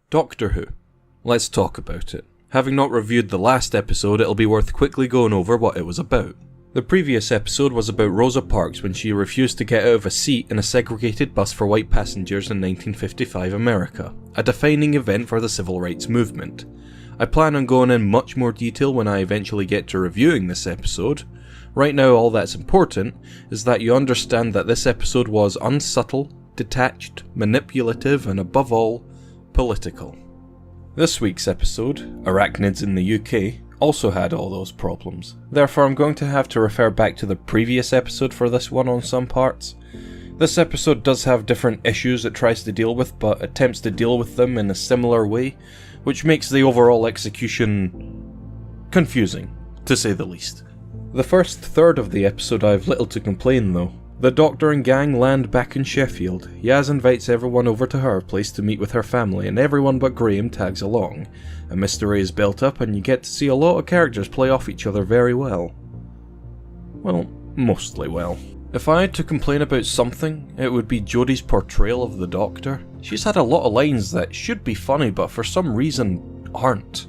Doctor Who. Let's talk about it. Having not reviewed the last episode, it'll be worth quickly going over what it was about. The previous episode was about Rosa Parks when she refused to get out of a seat in a segregated bus for white passengers in 1955 America, a defining event for the civil rights movement. I plan on going in much more detail when I eventually get to reviewing this episode. Right now all that's important is that you understand that this episode was unsubtle, detached, manipulative and above all, political. This week's episode, Arachnids in the UK, also had all those problems. Therefore I'm going to have to refer back to the previous episode for this one on some parts. This episode does have different issues it tries to deal with, but attempts to deal with them in a similar way, which makes the overall execution confusing, to say the least. The first third of the episode I have little to complain though. The Doctor and gang land back in Sheffield. Yaz invites everyone over to her place to meet with her family, and everyone but Graham tags along. A mystery is built up and you get to see a lot of characters play off each other very well. Well, mostly well. If I had to complain about something, it would be Jodie's portrayal of the Doctor. She's had a lot of lines that should be funny but for some reason aren't.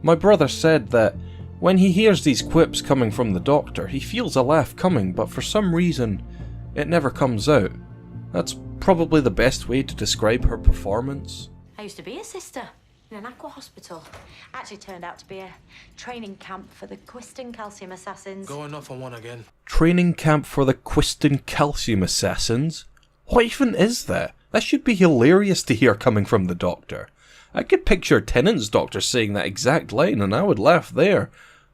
My brother said that when he hears these quips coming from the Doctor, he feels a laugh coming, but for some reason it never comes out. That's probably the best way to describe her performance. I used to be a sister in an aqua hospital. Actually turned out to be a training camp for the Quiston Calcium Assassins. Going off on one again. Training camp for the Quiston Calcium Assassins? What even is that? That should be hilarious to hear coming from the Doctor. I could picture Tennant's Doctor saying that exact line and I would laugh there,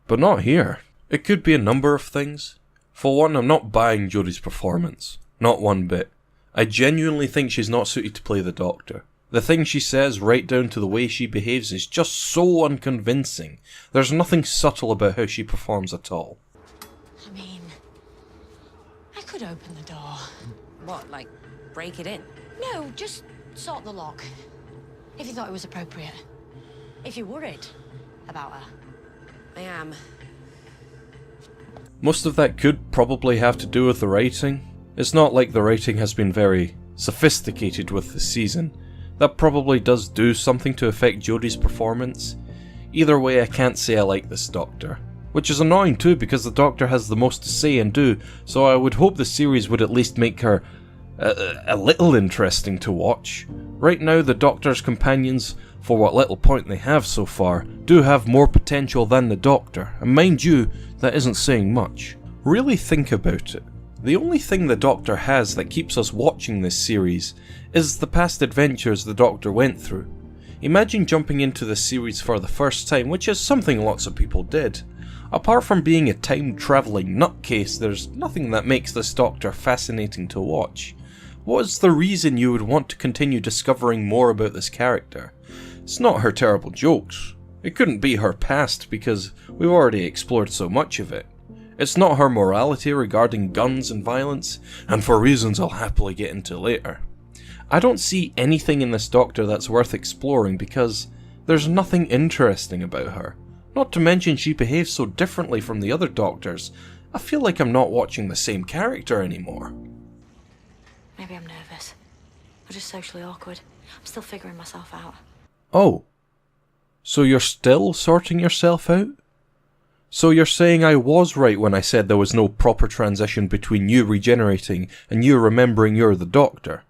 but not here. It could be a number of things. For one, I'm not buying Jodie's performance. Not one bit. I genuinely think she's not suited to play the Doctor. The things she says, right down to the way she behaves, is just so unconvincing. There's nothing subtle about how she performs at all. I mean, I could open the door. What, like, break it in? No, just sort the lock. If you thought it was appropriate. If you're worried about her. I am. Most of that could probably have to do with the writing. It's not like the writing has been very sophisticated with the season. That probably does do something to affect Jodie's performance. Either way, I can't say I like this Doctor. Which is annoying too, because the Doctor has the most to say and do, so I would hope the series would at least make her a little interesting to watch. Right now, the Doctor's companions, for what little point they have so far, do have more potential than the Doctor, and mind you, that isn't saying much. Really think about it. The only thing the Doctor has that keeps us watching this series is the past adventures the Doctor went through. Imagine jumping into this series for the first time, which is something lots of people did. Apart from being a time-travelling nutcase, there's nothing that makes this Doctor fascinating to watch. What is the reason you would want to continue discovering more about this character? It's not her terrible jokes. It couldn't be her past because we've already explored so much of it. It's not her morality regarding guns and violence, and for reasons I'll happily get into later. I don't see anything in this Doctor that's worth exploring because there's nothing interesting about her. Not to mention she behaves so differently from the other Doctors. I feel like I'm not watching the same character anymore. Maybe I'm nervous. Or just socially awkward. I'm still figuring myself out. Oh. So you're still sorting yourself out? So you're saying I was right when I said there was no proper transition between you regenerating and you remembering you're the Doctor?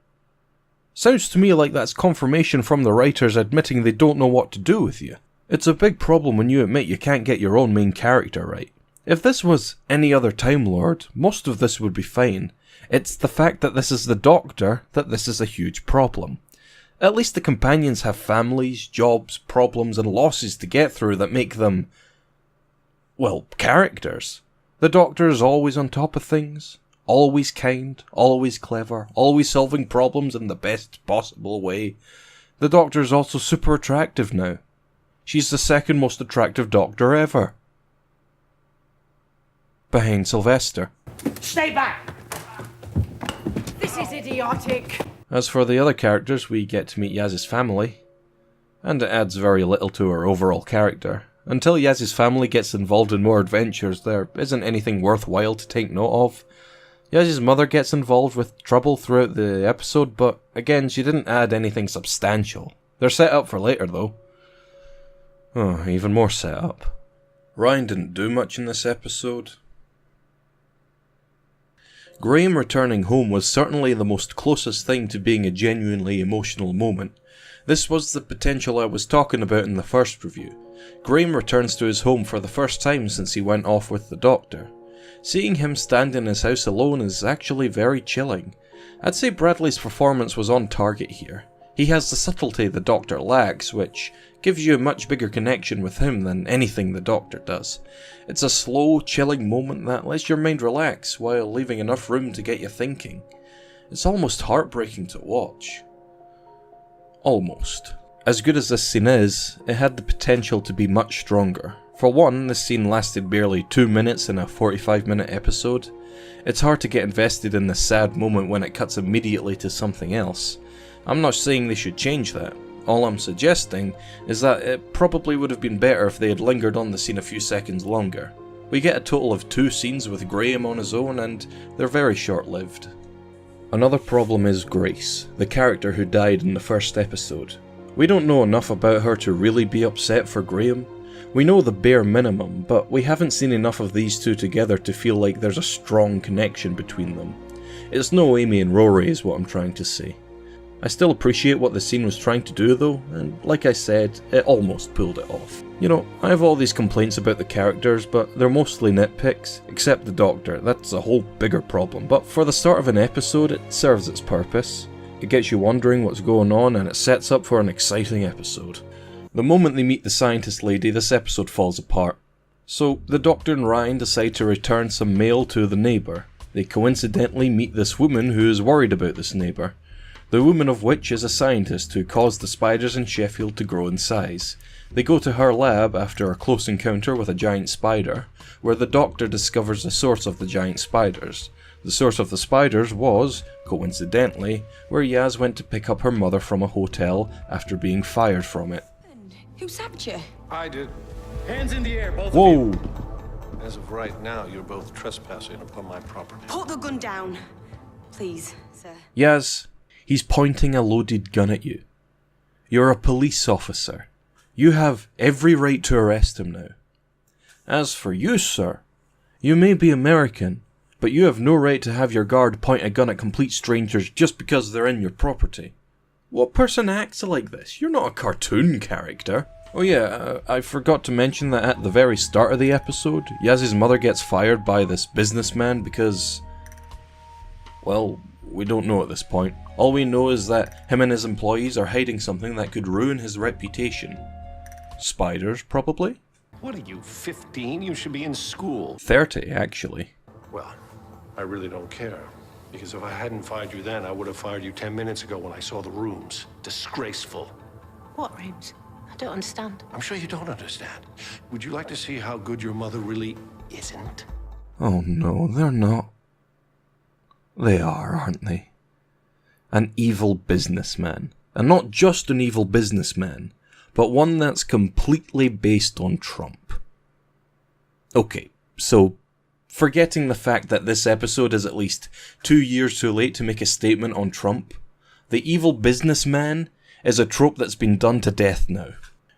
Sounds to me like that's confirmation from the writers admitting they don't know what to do with you. It's a big problem when you admit you can't get your own main character right. If this was any other Time Lord, most of this would be fine. It's the fact that this is the Doctor that this is a huge problem. At least the companions have families, jobs, problems and losses to get through that make them, well, characters. The Doctor is always on top of things, always kind, always clever, always solving problems in the best possible way. The Doctor is also super attractive now. She's the second most attractive Doctor ever. Behind Sylvester. Stay back! This is idiotic! As for the other characters, we get to meet Yaz's family, and it adds very little to her overall character. Until Yaz's family gets involved in more adventures, there isn't anything worthwhile to take note of. Yaz's mother gets involved with trouble throughout the episode, but again, she didn't add anything substantial. They're set up for later though. Oh, even more set up. Ryan didn't do much in this episode. Graham returning home was certainly the most closest thing to being a genuinely emotional moment. This was the potential I was talking about in the first review. Graham returns to his home for the first time since he went off with the doctor. Seeing him stand in his house alone is actually very chilling. I'd say Bradley's performance was on target here. He has the subtlety the doctor lacks, which gives you a much bigger connection with him than anything the doctor does. It's a slow, chilling moment that lets your mind relax while leaving enough room to get you thinking. It's almost heartbreaking to watch. Almost. As good as this scene is, it had the potential to be much stronger. For one, this scene lasted barely 2 minutes in a 45-minute episode. It's hard to get invested in the sad moment when it cuts immediately to something else. I'm not saying they should change that. All I'm suggesting is that it probably would have been better if they had lingered on the scene a few seconds longer. We get a total of 2 scenes with Graham on his own and they're very short-lived. Another problem is Grace, the character who died in the first episode. We don't know enough about her to really be upset for Graham. We know the bare minimum, but we haven't seen enough of these two together to feel like there's a strong connection between them. It's no Amy and Rory is what I'm trying to say. I still appreciate what the scene was trying to do though, and like I said, it almost pulled it off. You know, I have all these complaints about the characters, but they're mostly nitpicks, except the Doctor. That's a whole bigger problem, but for the start of an episode it serves its purpose. It gets you wondering what's going on and it sets up for an exciting episode. The moment they meet the scientist lady, this episode falls apart. So the Doctor and Ryan decide to return some mail to the neighbour. They coincidentally meet this woman who is worried about this neighbour. The woman of which is a scientist who caused the spiders in Sheffield to grow in size. They go to her lab after a close encounter with a giant spider, where the Doctor discovers the source of the giant spiders. The source of the spiders was, coincidentally, where Yaz went to pick up her mother from a hotel after being fired from it. Who stabbed you? I did. Hands in the air, both Whoa! of you. As of right now, you're both trespassing upon my property. Put the gun down. Please, sir. Yaz, he's pointing a loaded gun at you. You're a police officer. You have every right to arrest him now. As for you, sir, you may be American, but you have no right to have your guard point a gun at complete strangers just because they're in your property. What person acts like this? You're not a cartoon character. Oh yeah, I forgot to mention that at the very start of the episode, Yaz's mother gets fired by this businessman because... well, we don't know at this point. All we know is that him and his employees are hiding something that could ruin his reputation. Spiders, probably? What are you, 15? You should be in school. 30, actually. Well, I really don't care. Because if I hadn't fired you then, I would have fired you 10 minutes ago when I saw the rooms. Disgraceful. What rooms? I don't understand. I'm sure you don't understand. Would you like to see how good your mother really isn't? Oh no, they're not. They are, aren't they? An evil businessman. And not just an evil businessman, but one that's completely based on Trump. Okay, so forgetting the fact that this episode is at least 2 years too late to make a statement on Trump, the evil businessman is a trope that's been done to death now.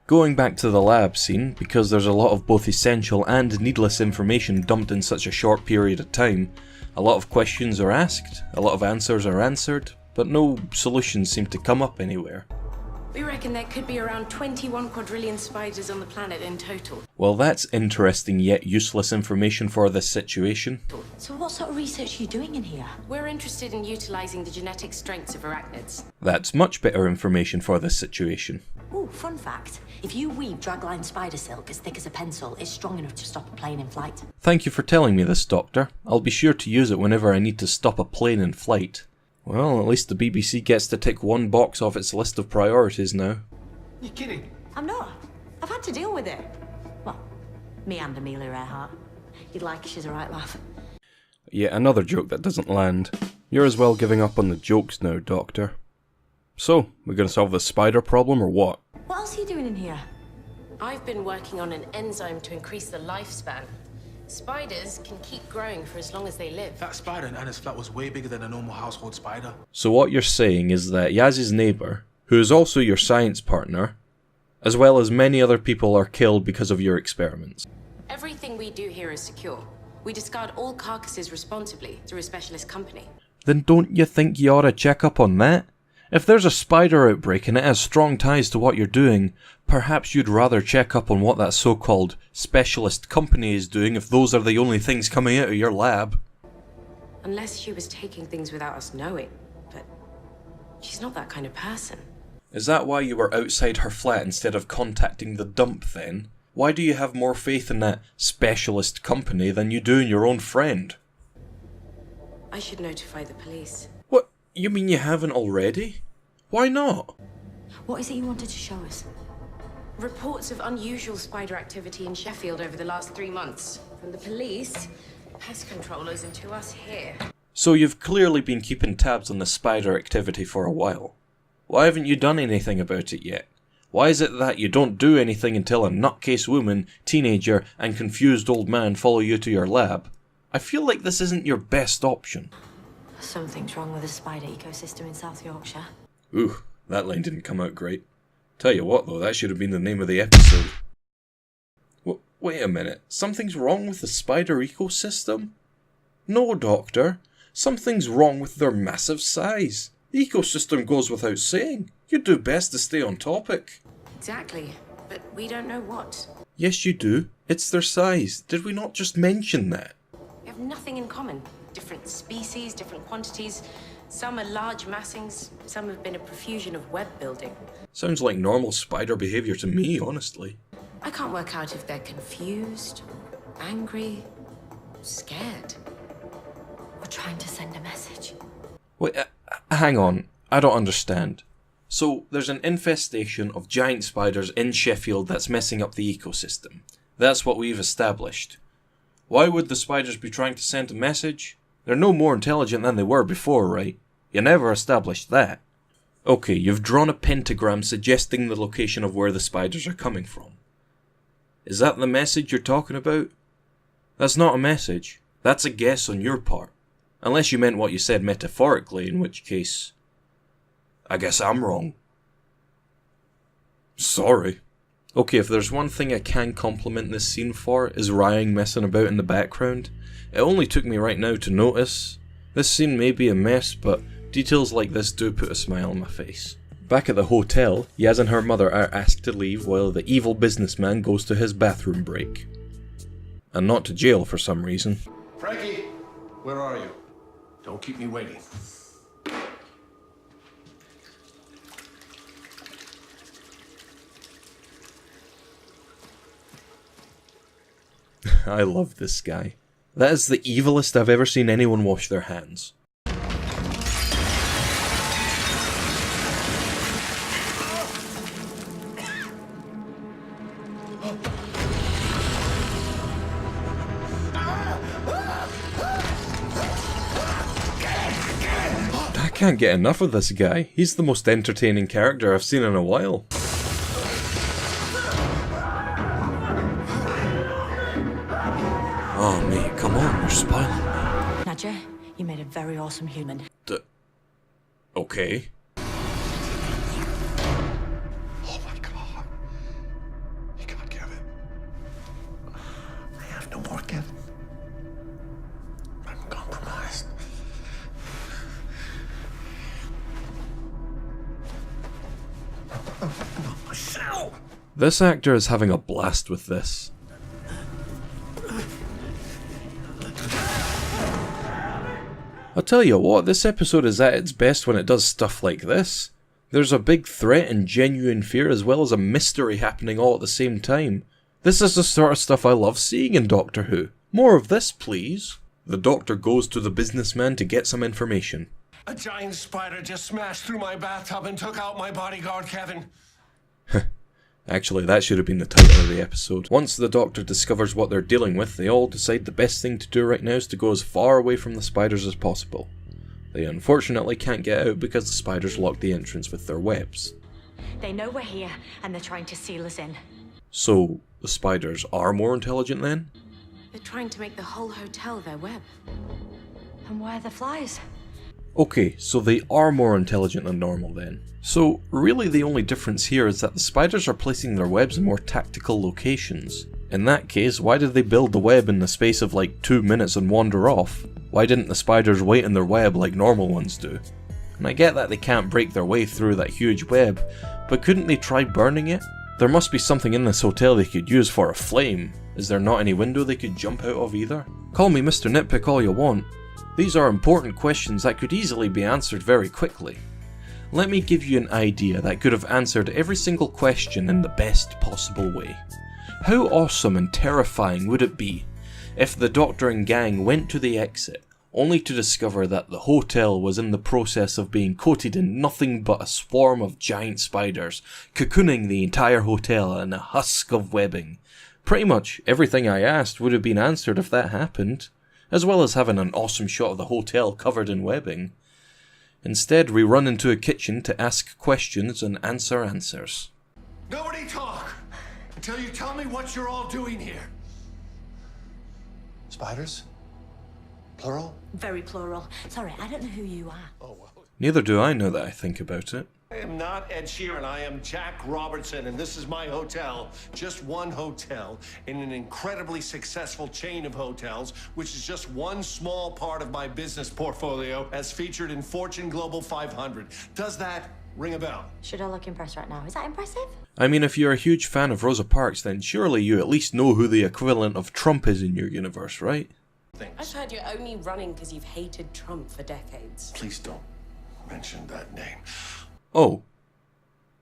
Going back to the lab scene, because there's a lot of both essential and needless information dumped in such a short period of time, a lot of questions are asked, a lot of answers are answered, but no solutions seem to come up anywhere. We reckon there could be around 21 quadrillion spiders on the planet in total. Well, that's interesting yet useless information for this situation. So what sort of research are you doing in here? We're interested in utilizing the genetic strengths of arachnids. That's much better information for this situation. Ooh, fun fact. If you weave dragline spider silk as thick as a pencil, it's strong enough to stop a plane in flight. Thank you for telling me this, Doctor. I'll be sure to use it whenever I need to stop a plane in flight. Well, at least the BBC gets to tick one box off its list of priorities now. You're kidding. I'm not. I've had to deal with it. Well, me and Amelia Earhart. You'd like her, she's a right laugh. Yet another joke that doesn't land. You're as well giving up on the jokes now, Doctor. So, we're gonna solve the spider problem or what? What else are you doing in here? I've been working on an enzyme to increase the lifespan. Spiders can keep growing for as long as they live. That spider in Anna's flat was way bigger than a normal household spider. So what you're saying is that Yaz's neighbour, who is also your science partner, as well as many other people are killed because of your experiments. Everything we do here is secure. We discard all carcasses responsibly through a specialist company. Then don't you think you ought to check up on that? If there's a spider outbreak and it has strong ties to what you're doing, perhaps you'd rather check up on what that so-called specialist company is doing if those are the only things coming out of your lab. Unless she was taking things without us knowing, but she's not that kind of person. Is that why you were outside her flat instead of contacting the dump then? Why do you have more faith in that specialist company than you do in your own friend? I should notify the police. What? You mean you haven't already? Why not? What is it you wanted to show us? Reports of unusual spider activity in Sheffield over the last 3 months. From the police, pest controllers, and to us here. So you've clearly been keeping tabs on the spider activity for a while. Why haven't you done anything about it yet? Why is it that you don't do anything until a nutcase woman, teenager, and confused old man follow you to your lab? I feel like this isn't your best option. Something's wrong with the spider ecosystem in South Yorkshire. Ooh, that line didn't come out great. Tell you what though, that should have been the name of the episode. Wait a minute, something's wrong with the spider ecosystem? No, Doctor. Something's wrong with their massive size. The ecosystem goes without saying. You'd do best to stay on topic. Exactly, but we don't know what. Yes, you do. It's their size. Did we not just mention that? We have nothing in common. Different species, different quantities. Some are large massings, some have been a profusion of web building. Sounds like normal spider behaviour to me, honestly. I can't work out if they're confused, angry, scared. We're trying to send a message. Wait, hang on. I don't understand. So, there's an infestation of giant spiders in Sheffield that's messing up the ecosystem. That's what we've established. Why would the spiders be trying to send a message? They're no more intelligent than they were before, right? You never established that. Okay, you've drawn a pentagram suggesting the location of where the spiders are coming from. Is that the message you're talking about? That's not a message. That's a guess on your part. Unless you meant what you said metaphorically, in which case, I guess I'm wrong. Sorry. Okay, if there's one thing I can compliment this scene for, is Ryan messing about in the background. It only took me right now to notice. This scene may be a mess, but details like this do put a smile on my face. Back at the hotel, Yaz and her mother are asked to leave while the evil businessman goes to his bathroom break. And not to jail for some reason. Frankie, where are you? Don't keep me waiting. I love this guy. That is the evilest I've ever seen anyone wash their hands. I can't get enough of this guy. He's the most entertaining character I've seen in a while. Oh mate, come on, you're spoiling me. Nadja, you made a very awesome human. Okay. Oh my God. You can't give it. I have no more Kevin. I'm compromised. Michelle! This actor is having a blast with this. I'll tell you what, this episode is at its best when it does stuff like this. There's a big threat and genuine fear as well as a mystery happening all at the same time. This is the sort of stuff I love seeing in Doctor Who. More of this, please. The Doctor goes to the businessman to get some information. A giant spider just smashed through my bathtub and took out my bodyguard, Kevin. Actually, that should have been the title of the episode. Once the Doctor discovers what they're dealing with, they all decide the best thing to do right now is to go as far away from the spiders as possible. They unfortunately can't get out because the spiders lock the entrance with their webs. They know we're here, and they're trying to seal us in. So, the spiders are more intelligent then? They're trying to make the whole hotel their web. And where are the flies? Okay, so they are more intelligent than normal then. So really the only difference here is that the spiders are placing their webs in more tactical locations. In that case, why did they build the web in the space of like 2 minutes and wander off? Why didn't the spiders wait in their web like normal ones do? And I get that they can't break their way through that huge web, but couldn't they try burning it? There must be something in this hotel they could use for a flame. Is there not any window they could jump out of either? Call me Mr. Nitpick all you want. These are important questions that could easily be answered very quickly. Let me give you an idea that could have answered every single question in the best possible way. How awesome and terrifying would it be if the Doctor and gang went to the exit, only to discover that the hotel was in the process of being coated in nothing but a swarm of giant spiders, cocooning the entire hotel in a husk of webbing? Pretty much everything I asked would have been answered if that happened, as well as having an awesome shot of the hotel covered in webbing. Instead, we run into a kitchen to ask questions and answer answers. Nobody talk until you tell me what you're all doing here. Spiders? Plural? Very plural. Sorry, I don't know who you are. Oh, well. Neither do I, now that I think about it. I am not Ed Sheeran. I am Jack Robertson, and this is my hotel. Just one hotel in an incredibly successful chain of hotels, which is just one small part of my business portfolio as featured in Fortune Global 500. Does that ring a bell? Should I look impressed right now? Is that impressive? I mean, if you're a huge fan of Rosa Parks, then surely you at least know who the equivalent of Trump is in your universe, right? I've heard you're only running because you've hated Trump for decades. Please don't mention that name. Oh.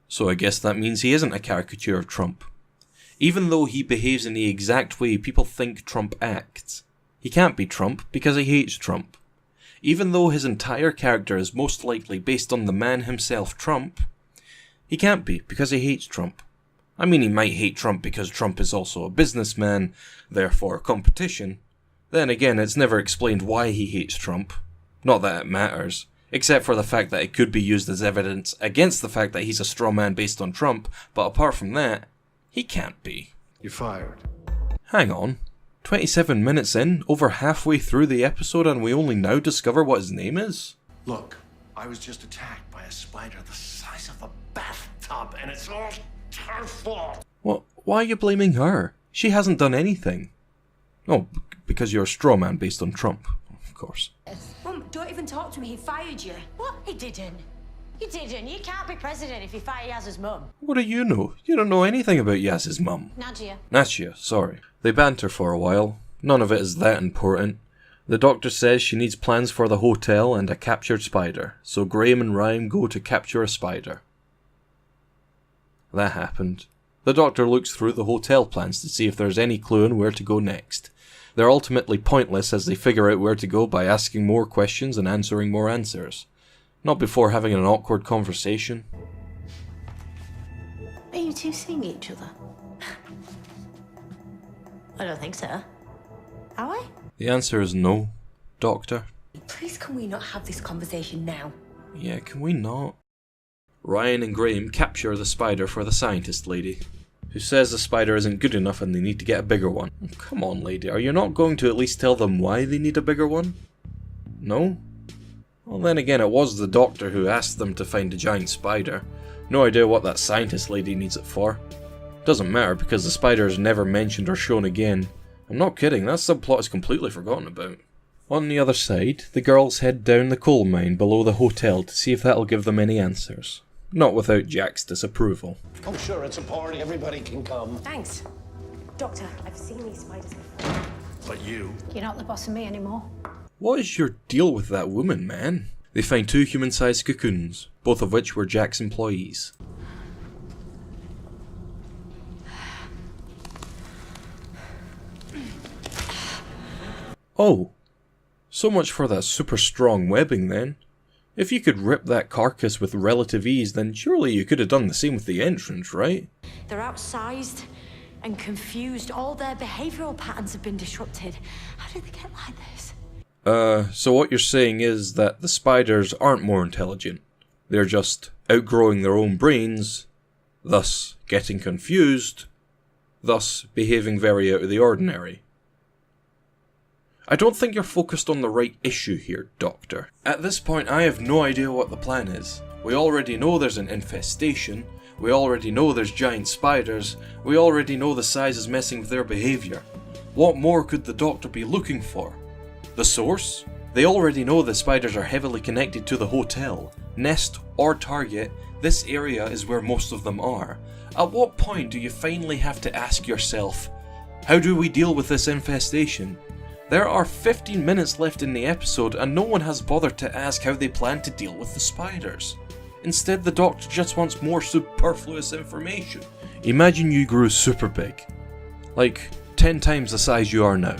So I guess that means he isn't a caricature of Trump. Even though he behaves in the exact way people think Trump acts, he can't be Trump because he hates Trump. Even though his entire character is most likely based on the man himself, Trump, he can't be because he hates Trump. I mean, he might hate Trump because Trump is also a businessman, therefore a competition. Then again, it's never explained why he hates Trump. Not that it matters, except for the fact that it could be used as evidence against the fact that he's a straw man based on Trump, but apart from that, he can't be. You're fired. Hang on. 27 minutes in, over halfway through the episode, and we only now discover what his name is? Look, I was just attacked by a spider the size of a bathtub, and it's all her fault. What? Why are you blaming her? She hasn't done anything. Oh, because you're a straw man based on Trump, of course. Mum, don't even talk to me. He fired you. What? He didn't. He didn't. You can't be president if you fire Yaz's mum. What do you know? You don't know anything about Yaz's mum. Nadia, sorry. They banter for a while. None of it is that important. The Doctor says she needs plans for the hotel and a captured spider, so Graham and Ryan go to capture a spider. That happened. The Doctor looks through the hotel plans to see if there's any clue on where to go next. They're ultimately pointless as they figure out where to go by asking more questions and answering more answers. Not before having an awkward conversation. Are you two seeing each other? I don't think so. Are we? The answer is no, Doctor. Please, can we not have this conversation now? Yeah, can we not? Ryan and Graham capture the spider for the scientist lady, who says the spider isn't good enough and they need to get a bigger one. Come on, lady, are you not going to at least tell them why they need a bigger one? No? Well, then again, it was the Doctor who asked them to find a giant spider. No idea what that scientist lady needs it for. Doesn't matter because the spider is never mentioned or shown again. I'm not kidding, that subplot is completely forgotten about. On the other side, the girls head down the coal mine below the hotel to see if that'll give them any answers. Not without Jack's disapproval. I'm sure it's a party. Everybody can come. Thanks. Doctor, I've seen these spiders before. But you. You're not the boss of me anymore. What is your deal with that woman, man? They find 2 human-sized cocoons, both of which were Jack's employees. Oh, so much for that super strong webbing then. If you could rip that carcass with relative ease, then surely you could have done the same with the entrance, right? They're outsized and confused. All their behavioural patterns have been disrupted. How did they get like this? So what you're saying is that the spiders aren't more intelligent. They're just outgrowing their own brains, thus getting confused, thus behaving very out of the ordinary. I don't think you're focused on the right issue here, Doctor. At this point, I have no idea what the plan is. We already know there's an infestation, we already know there's giant spiders, we already know the size is messing with their behaviour. What more could the Doctor be looking for? The source? They already know the spiders are heavily connected to the hotel. Nest or target, this area is where most of them are. At what point do you finally have to ask yourself, how do we deal with this infestation? There are 15 minutes left in the episode and no one has bothered to ask how they plan to deal with the spiders. Instead, the Doctor just wants more superfluous information. Imagine you grew super big. Like 10 times the size you are now.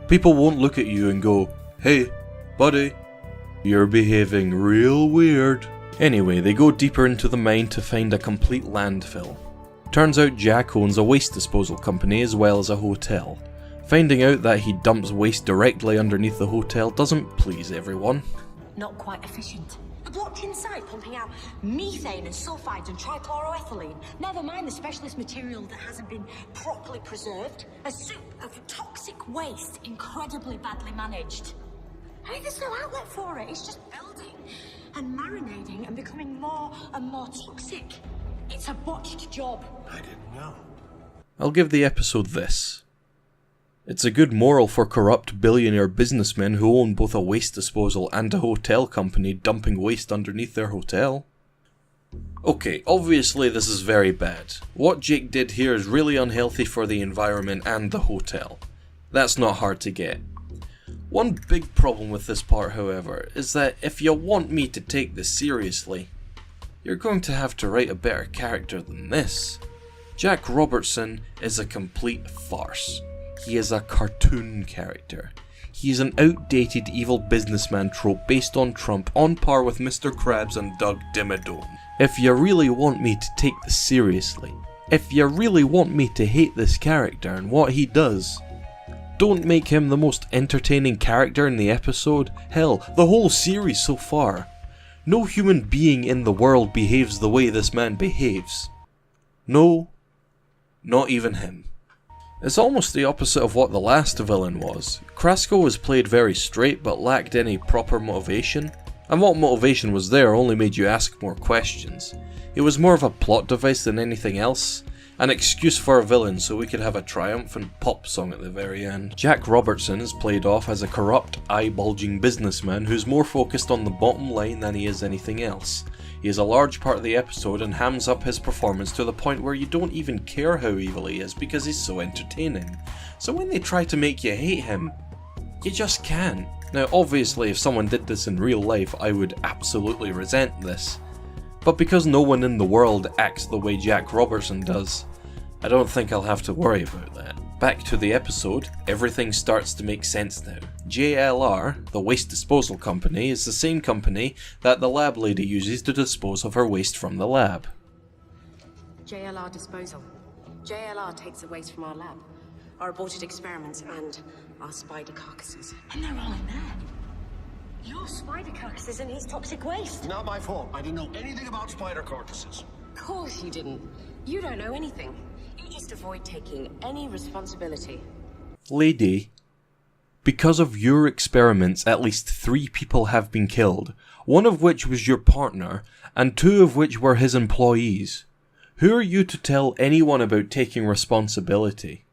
People won't look at you and go, "Hey, buddy, you're behaving real weird." Anyway, they go deeper into the mine to find a complete landfill. Turns out Jack owns a waste disposal company as well as a hotel. Finding out that he dumps waste directly underneath the hotel doesn't please everyone. Not quite efficient. Blocked inside, pumping out methane and sulfides and trichloroethylene. Never mind the specialist material that hasn't been properly preserved. A soup of toxic waste, incredibly badly managed. I mean, there's no outlet for it. It's just building and marinating and becoming more and more toxic. It's a botched job. I didn't know. I'll give the episode this. It's a good moral for corrupt billionaire businessmen who own both a waste disposal and a hotel company dumping waste underneath their hotel. Okay, obviously this is very bad. What Jake did here is really unhealthy for the environment and the hotel. That's not hard to get. One big problem with this part, however, is that if you want me to take this seriously, you're going to have to write a better character than this. Jack Robertson is a complete farce. He is a cartoon character. He is an outdated evil businessman trope based on Trump, on par with Mr. Krabs and Doug Dimmadome. If you really want me to take this seriously, if you really want me to hate this character and what he does, don't make him the most entertaining character in the episode. Hell, the whole series so far. No human being in the world behaves the way this man behaves. No, not even him. It's almost the opposite of what the last villain was. Krasko was played very straight but lacked any proper motivation, and what motivation was there only made you ask more questions. It was more of a plot device than anything else, an excuse for a villain so we could have a triumphant pop song at the very end. Jack Robertson is played off as a corrupt, eye-bulging businessman who's more focused on the bottom line than he is anything else. He is a large part of the episode and hams up his performance to the point where you don't even care how evil he is because he's so entertaining. So when they try to make you hate him, you just can't. Now obviously if someone did this in real life I would absolutely resent this. But because no one in the world acts the way Jack Robertson does, I don't think I'll have to worry about that. Back to the episode, everything starts to make sense now. JLR, the waste disposal company, is the same company that the lab lady uses to dispose of her waste from the lab. JLR disposal. JLR takes the waste from our lab, our aborted experiments, and our spider carcasses. And they're all in there. Your spider carcasses and his toxic waste. Not my fault. I didn't know anything about spider carcasses. Of course you didn't. You don't know anything. You just avoid taking any responsibility. Lady, because of your experiments at least 3 people have been killed, one of which was your partner, and 2 of which were his employees. Who are you to tell anyone about taking responsibility?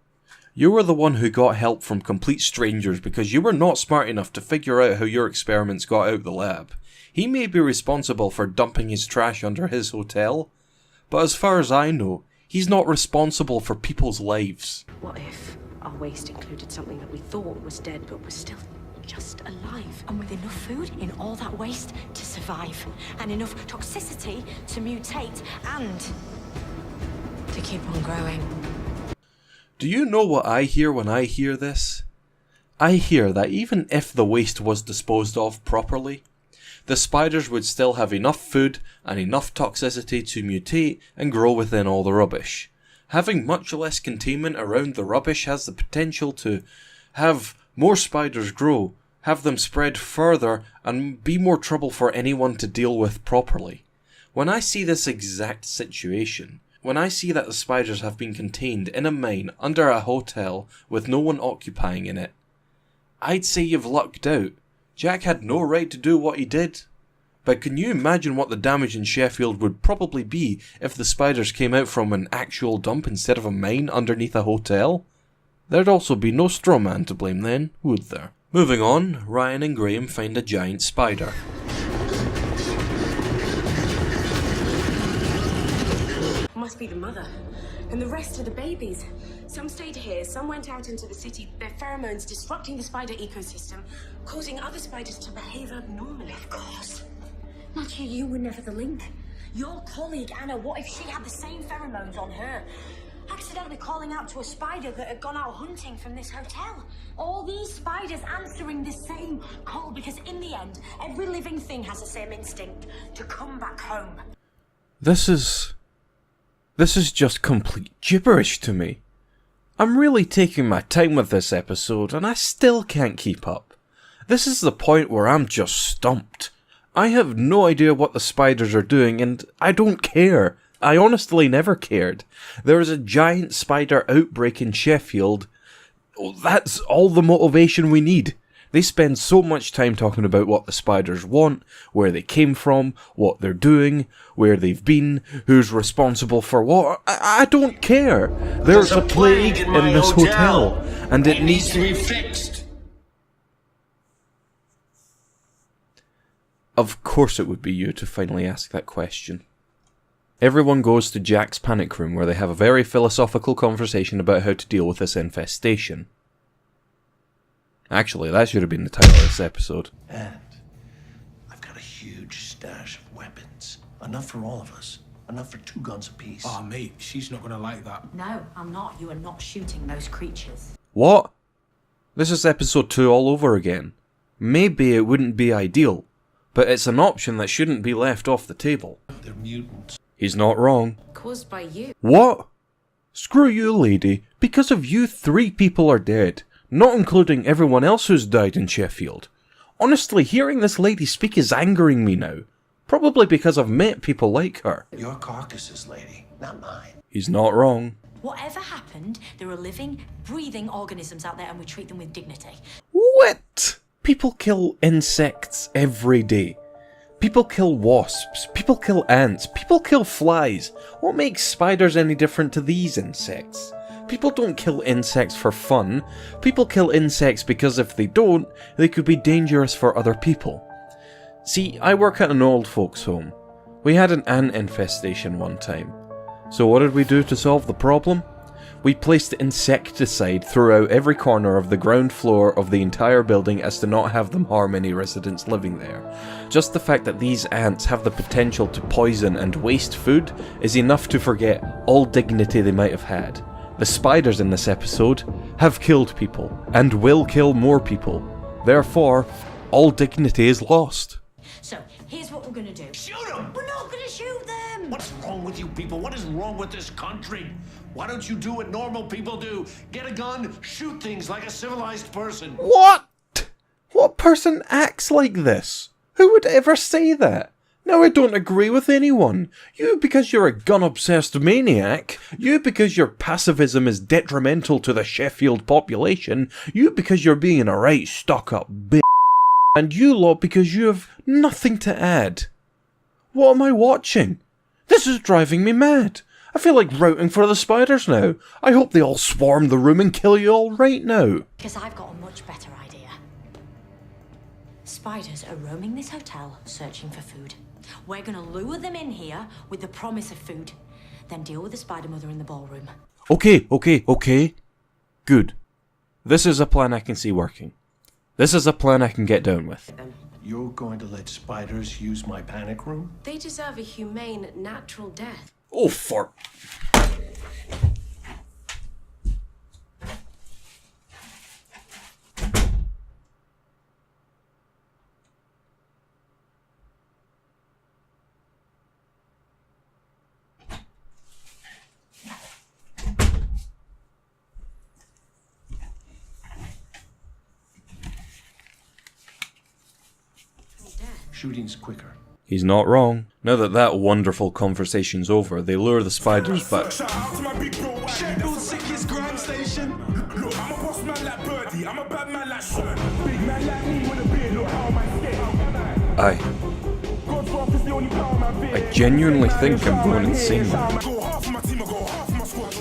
You were the one who got help from complete strangers because you were not smart enough to figure out how your experiments got out the lab. He may be responsible for dumping his trash under his hotel, but as far as I know, he's not responsible for people's lives. What if our waste included something that we thought was dead but was still just alive? And with enough food in all that waste to survive, and enough toxicity to mutate and to keep on growing. Do you know what I hear when I hear this? I hear that even if the waste was disposed of properly, the spiders would still have enough food and enough toxicity to mutate and grow within all the rubbish. Having much less containment around the rubbish has the potential to have more spiders grow, have them spread further, and be more trouble for anyone to deal with properly. When I see this exact situation, when I see that the spiders have been contained in a mine under a hotel with no one occupying in it, I'd say you've lucked out. Jack had no right to do what he did. But can you imagine what the damage in Sheffield would probably be if the spiders came out from an actual dump instead of a mine underneath a hotel? There'd also be no straw man to blame then, would there? Moving on, Ryan and Graham find a giant spider. Must be the mother. And the rest of the babies. Some stayed here, some went out into the city, their pheromones disrupting the spider ecosystem, causing other spiders to behave abnormally. Of course. Matthew, you were never the link. Your colleague, Anna, what if she had the same pheromones on her? Accidentally calling out to a spider that had gone out hunting from this hotel. All these spiders answering the same call because in the end, every living thing has the same instinct to come back home. This is just complete gibberish to me. I'm really taking my time with this episode and I still can't keep up. This is the point where I'm just stumped. I have no idea what the spiders are doing and I don't care. I honestly never cared. There is a giant spider outbreak in Sheffield. That's all the motivation we need. They spend so much time talking about what the spiders want, where they came from, what they're doing, where they've been, who's responsible for what. I don't care. There's a plague in this hotel, and it needs to be fixed. Of course it would be you to finally ask that question. Everyone goes to Jack's panic room where they have a very philosophical conversation about how to deal with this infestation. Actually, that should have been the title of this episode. And I've got a huge stash of weapons. Enough for all of us. Enough for 2 guns apiece. Oh, mate, she's not gonna like that. No, I'm not. You are not shooting those creatures. What? This is episode 2 all over again. Maybe it wouldn't be ideal, but it's an option that shouldn't be left off the table. They're mutants. He's not wrong. Caused by you. What? Screw you, lady. Because of you, 3 people are dead. Not including everyone else who's died in Sheffield. Honestly, hearing this lady speak is angering me now. Probably because I've met people like her. Your carcasses, lady, not mine. He's not wrong. Whatever happened, there are living, breathing organisms out there and we treat them with dignity. What? People kill insects every day. People kill wasps. People kill ants. People kill flies. What makes spiders any different to these insects? People don't kill insects for fun. People kill insects because if they don't, they could be dangerous for other people. See, I work at an old folks' home. We had an ant infestation one time. So what did we do to solve the problem? We placed insecticide throughout every corner of the ground floor of the entire building as to not have them harm any residents living there. Just the fact that these ants have the potential to poison and waste food is enough to forget all dignity they might have had. The spiders in this episode have killed people, and will kill more people. Therefore, all dignity is lost. So, here's what we're gonna do. Shoot them! We're not gonna shoot them! What's wrong with you people? What is wrong with this country? Why don't you do what normal people do? Get a gun, shoot things like a civilized person. What? What person acts like this? Who would ever say that? Now I don't agree with anyone. You because you're a gun-obsessed maniac. You because your pacifism is detrimental to the Sheffield population. You because you're being a right stuck-up bitch. And you lot because you have nothing to add. What am I watching? This is driving me mad. I feel like rooting for the spiders now. I hope they all swarm the room and kill you all right now. Because I've got a much better idea. Spiders are roaming this hotel searching for food. We're gonna lure them in here with the promise of food, then deal with the spider mother in the ballroom. Okay. Good. This is a plan I can see working. This is a plan I can get down with. You're going to let spiders use my panic room? They deserve a humane, natural death. Oh, for... Shooting's quicker. He's not wrong. Now that that wonderful conversation's over, they lure the spiders back. Shout out to my big bro, Sheffield City's Grand Station. Look, I'm a boss man like Birdie, I'm a bad man like Shern. Big man like me with a beard, look how my skin. I genuinely think I'm going insane.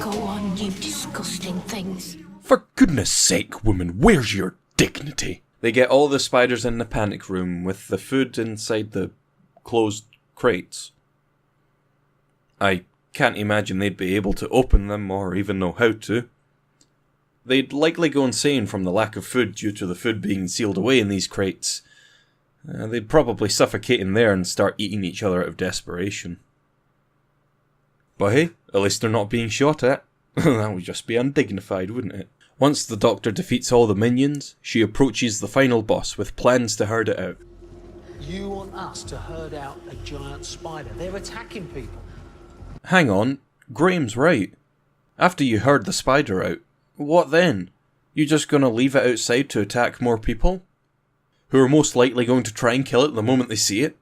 Go on, you disgusting things. For goodness sake, woman, where's your dignity? They get all the spiders in the panic room with the food inside the closed crates. I can't imagine they'd be able to open them or even know how to. They'd likely go insane from the lack of food due to the food being sealed away in these crates. They'd probably suffocate in there and start eating each other out of desperation. But hey, at least they're not being shot at. That would just be undignified, wouldn't it? Once the Doctor defeats all the minions, she approaches the final boss with plans to herd it out. You want us to herd out a giant spider? They're attacking people. Hang on, Graham's right. After you herd the spider out, what then? You just gonna leave it outside to attack more people? Who are most likely going to try and kill it the moment they see it?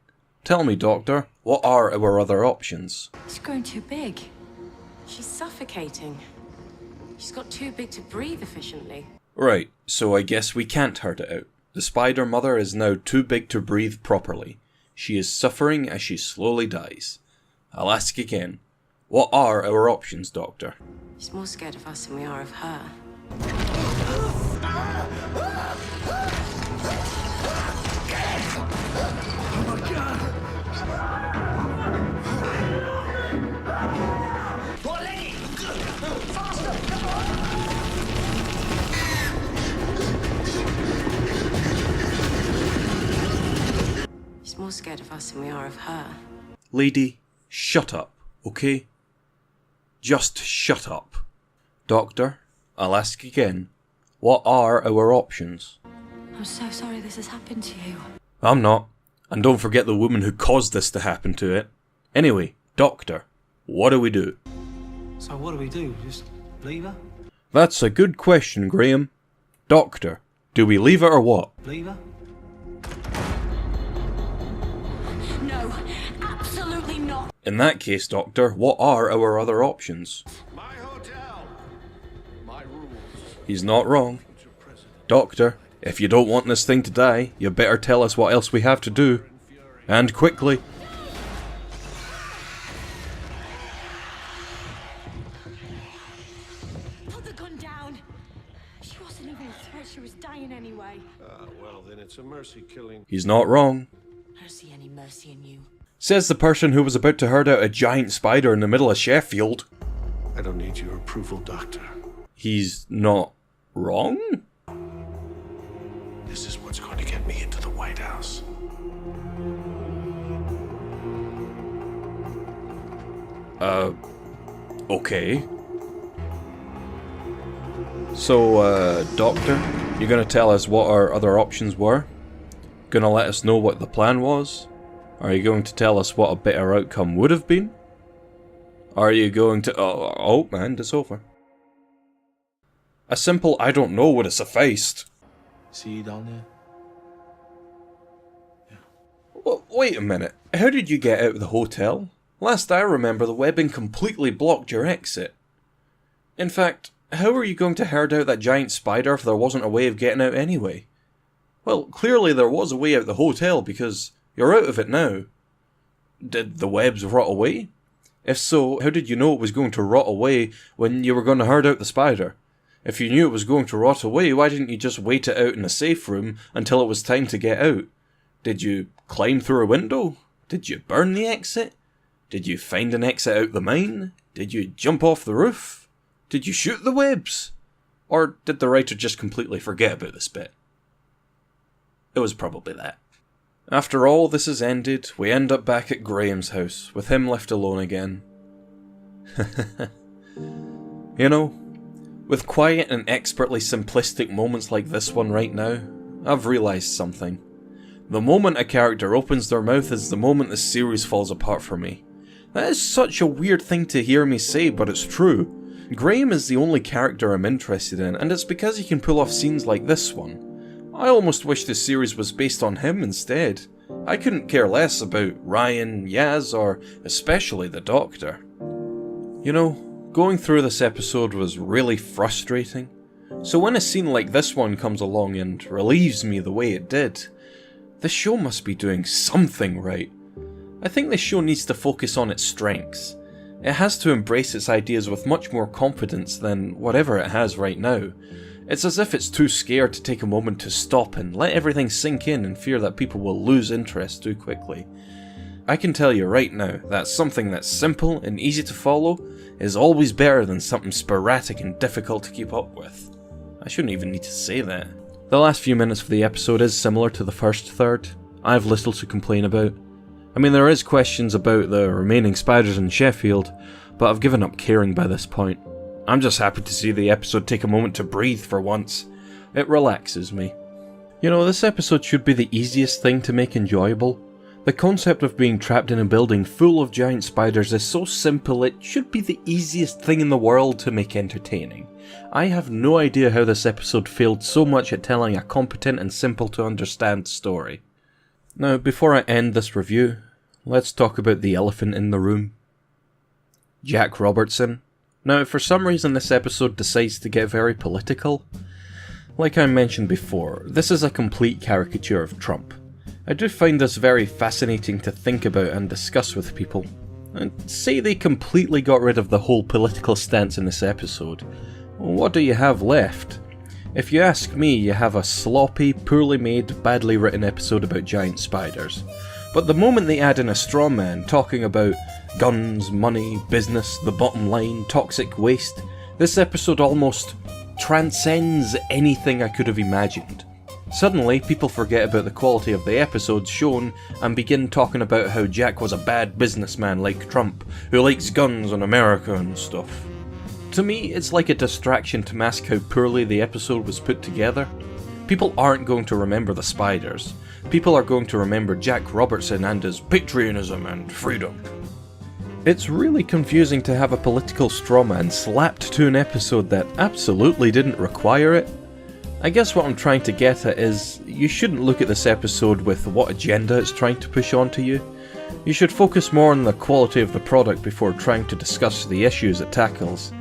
Tell me, Doctor, what are our other options? It's grown too big. She's suffocating. She's got too big to breathe efficiently. Right, so I guess we can't herd it out. The spider mother is now too big to breathe properly. She is suffering as she slowly dies. I'll ask again. What are our options, Doctor? She's more scared of us than we are of her. She's more scared of us than we are of her. Lady, shut up, okay? Just shut up. Doctor, I'll ask again. What are our options? I'm so sorry this has happened to you. I'm not. And don't forget the woman who caused this to happen to it. Anyway, Doctor, what do we do? So what do we do? Just leave her? That's a good question, Graham. Doctor, do we leave it or what? Leave her? No, absolutely not. In that case, Doctor, what are our other options? My hotel. My rules. He's not wrong. Doctor, if you don't want this thing to die, you better tell us what else we have to do. And quickly. Put the gun down. She wasn't even a threat. She was dying anyway. Well, then it's a mercy killing. He's not wrong. I don't see any mercy in you. Says the person who was about to herd out a giant spider in the middle of Sheffield. I don't need your approval, Doctor. He's not wrong? This is what's going to get me into the White House. Okay. So, Doctor, you're gonna tell us what our other options were? Gonna let us know what the plan was? Are you going to tell us what a better outcome would have been? Are you going to... Oh, and it's over. A simple I don't know would have sufficed. See you down there? Wait a minute. How did you get out of the hotel? Last I remember, the webbing completely blocked your exit. In fact, how were you going to herd out that giant spider if there wasn't a way of getting out anyway? Well, clearly there was a way out the hotel because you're out of it now. Did the webs rot away? If so, how did you know it was going to rot away when you were going to herd out the spider? If you knew it was going to rot away, why didn't you just wait it out in a safe room until it was time to get out? Did you climb through a window? Did you burn the exit? Did you find an exit out the mine? Did you jump off the roof? Did you shoot the webs? Or did the writer just completely forget about this bit? It was probably that. After all this has ended, we end up back at Graham's house, with him left alone again. You know, with quiet and expertly simplistic moments like this one right now, I've realised something. The moment a character opens their mouth is the moment the series falls apart for me. That is such a weird thing to hear me say, but it's true. Graham is the only character I'm interested in, and it's because he can pull off scenes like this one. I almost wish this series was based on him instead. I couldn't care less about Ryan, Yaz, or especially the Doctor. You know, going through this episode was really frustrating. So when a scene like this one comes along and relieves me the way it did, the show must be doing something right. I think the show needs to focus on its strengths. It has to embrace its ideas with much more confidence than whatever it has right now. It's as if it's too scared to take a moment to stop and let everything sink in and fear that people will lose interest too quickly. I can tell you right now that something that's simple and easy to follow is always better than something sporadic and difficult to keep up with. I shouldn't even need to say that. The last few minutes of the episode is similar to the first third. I have little to complain about. I mean, there is questions about the remaining spiders in Sheffield, but I've given up caring by this point. I'm just happy to see the episode take a moment to breathe for once. It relaxes me. You know, this episode should be the easiest thing to make enjoyable. The concept of being trapped in a building full of giant spiders is so simple it should be the easiest thing in the world to make entertaining. I have no idea how this episode failed so much at telling a competent and simple to understand story. Now, before I end this review, let's talk about the elephant in the room. Jack Robertson. Now, if for some reason this episode decides to get very political, like I mentioned before, this is a complete caricature of Trump. I do find this very fascinating to think about and discuss with people. And say they completely got rid of the whole political stance in this episode, what do you have left? If you ask me, you have a sloppy, poorly made, badly written episode about giant spiders. But the moment they add in a straw man talking about guns, money, business, the bottom line, toxic waste, this episode almost transcends anything I could have imagined. Suddenly, people forget about the quality of the episodes shown and begin talking about how Jack was a bad businessman like Trump, who likes guns in America and stuff. To me, it's like a distraction to mask how poorly the episode was put together. People aren't going to remember the spiders. People are going to remember Jack Robertson and his patriotism and freedom. It's really confusing to have a political strawman slapped to an episode that absolutely didn't require it. I guess what I'm trying to get at is, you shouldn't look at this episode with what agenda it's trying to push onto you. You should focus more on the quality of the product before trying to discuss the issues it tackles.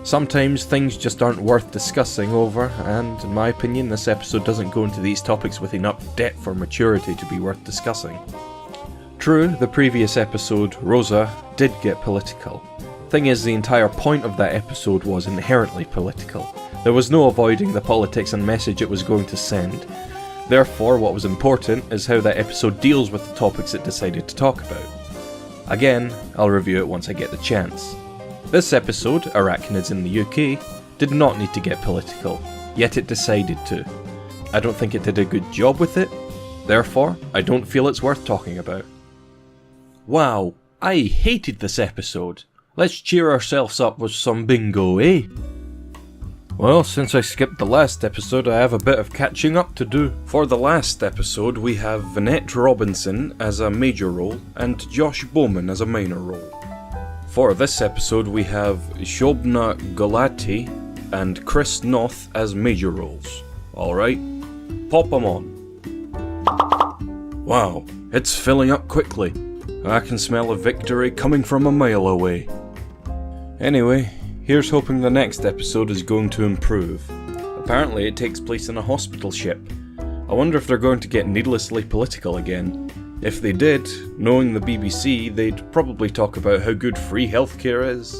Sometimes things just aren't worth discussing over, and in my opinion this episode doesn't go into these topics with enough depth or maturity to be worth discussing. True, the previous episode, Rosa, did get political. Thing is, the entire point of that episode was inherently political. There was no avoiding the politics and message it was going to send. Therefore, what was important is how that episode deals with the topics it decided to talk about. Again, I'll review it once I get the chance. This episode, Arachnids in the UK, did not need to get political, yet it decided to. I don't think it did a good job with it, therefore, I don't feel it's worth talking about. Wow, I hated this episode. Let's cheer ourselves up with some bingo, eh? Well, since I skipped the last episode, I have a bit of catching up to do. For the last episode, we have Vanette Robinson as a major role, and Josh Bowman as a minor role. For this episode, we have Shobna Gulati and Chris Noth as major roles. Alright, pop them on. Wow, it's filling up quickly. I can smell a victory coming from a mile away. Anyway, here's hoping the next episode is going to improve. Apparently it takes place in a hospital ship. I wonder if they're going to get needlessly political again. If they did, knowing the BBC, they'd probably talk about how good free healthcare is.